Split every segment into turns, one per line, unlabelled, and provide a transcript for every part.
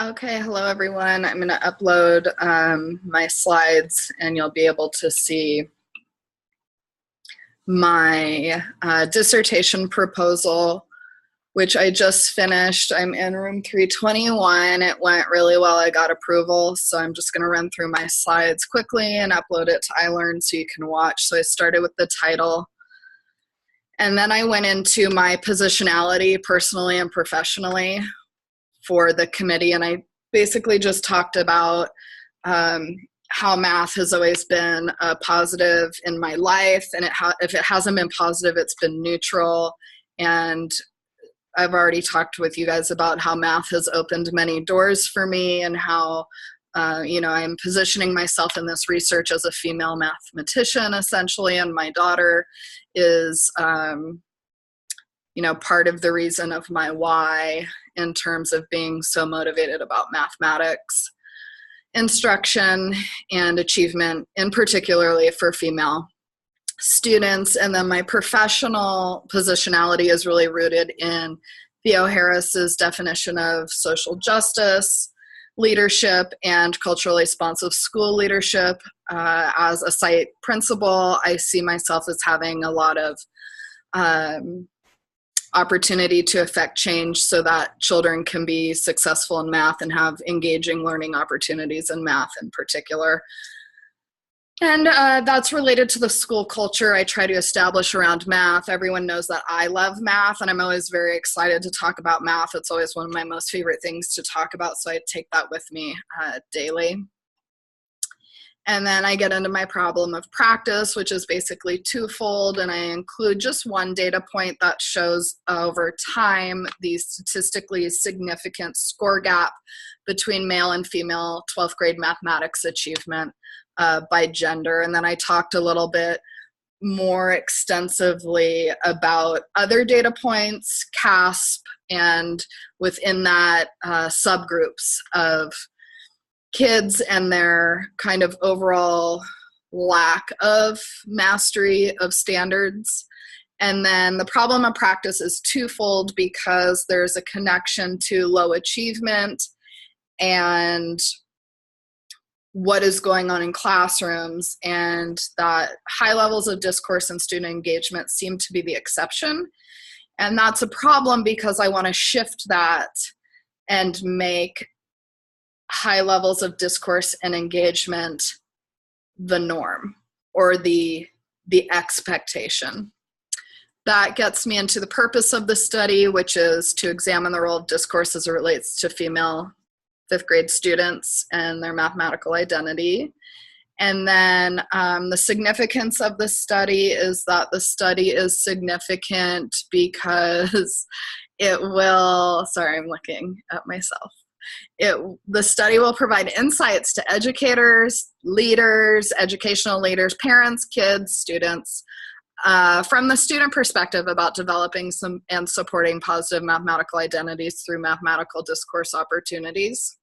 Okay, hello everyone. I'm going to upload my slides and you'll be able to see my dissertation proposal, which I just finished. I'm in room 321. It went really well. I got approval, so I'm just going to run through my slides quickly and upload it to iLearn so you can watch. So I started with the title, and then I went into my positionality personally and professionally for the committee, and I basically just talked about how math has always been a positive in my life, and if it hasn't been positive, it's been neutral. And I've already talked with you guys about how math has opened many doors for me, and how I'm positioning myself in this research as a female mathematician, essentially, and my daughter is part of the reason of my why in terms of being so motivated about mathematics instruction and achievement, in particularly for female students. And then my professional positionality is really rooted in Theo Harris's definition of social justice, leadership, and culturally responsive school leadership. As a site principal, I see myself as having a lot of opportunity to affect change so that children can be successful in math and have engaging learning opportunities in math in particular. And that's related to the school culture I try to establish around math. Everyone knows that I love math, and I'm always very excited to talk about math. It's always one of my most favorite things to talk about, so I take that with me daily. And then I get into my problem of practice, which is basically twofold, and I include just one data point that shows over time the statistically significant score gap between male and female 12th grade mathematics achievement by gender. And then I talked a little bit more extensively about other data points, CASP, and within that subgroups of kids and their kind of overall lack of mastery of standards. And then the problem of practice is twofold, because there's a connection to low achievement and what is going on in classrooms, and that high levels of discourse and student engagement seem to be the exception. And that's a problem because I want to shift that and make high levels of discourse and engagement the norm, or the expectation. That gets me into the purpose of the study, which is to examine the role of discourse as it relates to female 5th grade students and their mathematical identity. And then the significance of the study is that the study is significant because it will, sorry, I'm looking at myself. The study will provide insights to educators, leaders, educational leaders, parents, kids, students, from the student perspective about developing and supporting positive mathematical identities through mathematical discourse opportunities.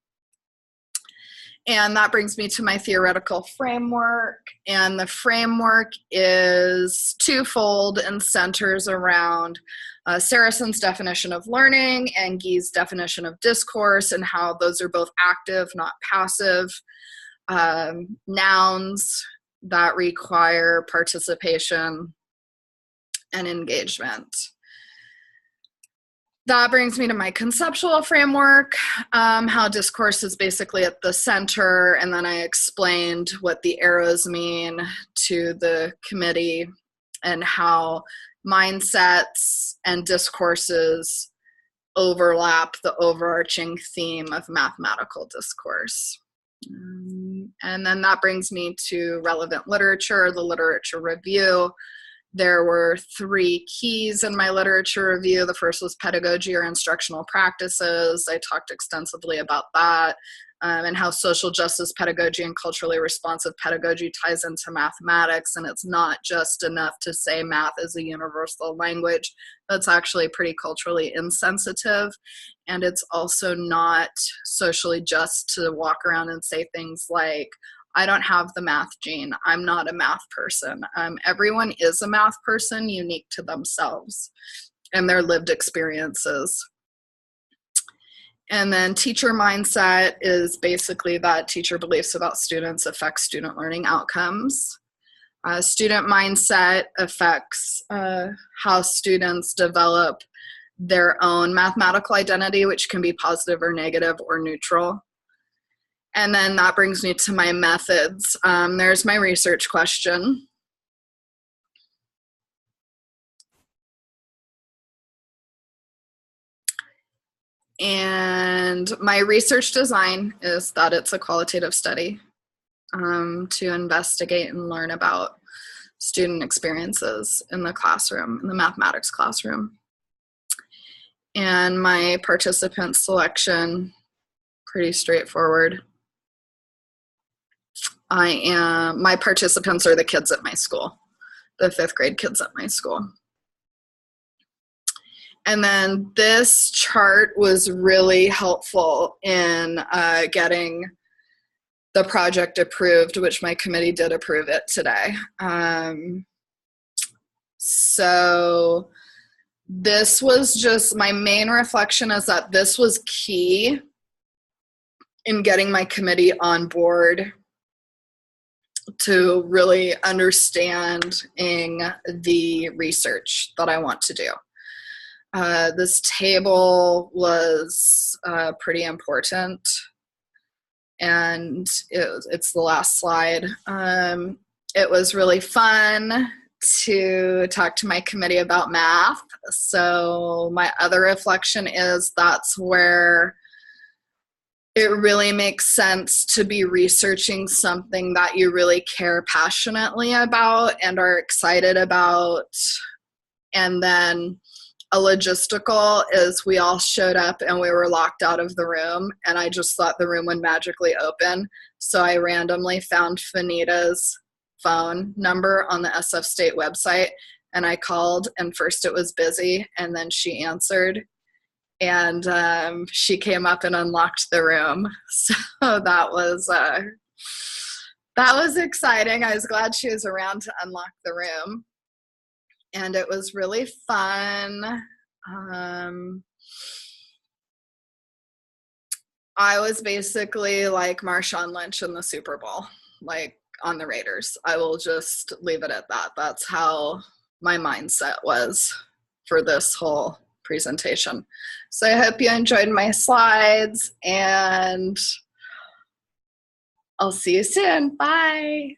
And that brings me to my theoretical framework. And the framework is twofold and centers around Saracen's definition of learning and Guy's definition of discourse, and how those are both active, not passive, nouns that require participation and engagement. That brings me to my conceptual framework, how discourse is basically at the center, and then I explained what the arrows mean to the committee and how mindsets and discourses overlap the overarching theme of mathematical discourse. And then that brings me to relevant literature, the literature review. There were 3 keys in my literature review. The first was pedagogy or instructional practices. I talked extensively about that, and how social justice pedagogy and culturally responsive pedagogy ties into mathematics. And it's not just enough to say math is a universal language. That's actually pretty culturally insensitive. And it's also not socially just to walk around and say things like, I don't have the math gene. I'm not a math person. Everyone is a math person unique to themselves and their lived experiences. And then teacher mindset is basically that teacher beliefs about students affect student learning outcomes. Student mindset affects how students develop their own mathematical identity, which can be positive or negative or neutral. And then that brings me to my methods. There's my research question. And my research design is that it's a qualitative study to investigate and learn about student experiences in the classroom, in the mathematics classroom. And my participant selection, pretty straightforward. My participants are the kids at my school, the 5th grade kids at my school. And then this chart was really helpful in getting the project approved, which my committee did approve it today. So this was just, my main reflection is that this was key in getting my committee on board to really understanding the research that I want to do. This table was pretty important, and it's the last slide. It was really fun to talk to my committee about math. So my other reflection is that's where it really makes sense to be researching something that you really care passionately about and are excited about. And then a logistical is we all showed up and we were locked out of the room, and I just thought the room would magically open. So I randomly found Fanita's phone number on the SF State website, and I called, and first it was busy, and then she answered, and she came up and unlocked the room. So that was exciting. I was glad she was around to unlock the room. And it was really fun. I was basically like Marshawn Lynch in the Super Bowl, like on the Raiders. I will just leave it at that. That's how my mindset was for this whole presentation. So I hope you enjoyed my slides, and I'll see you soon. Bye.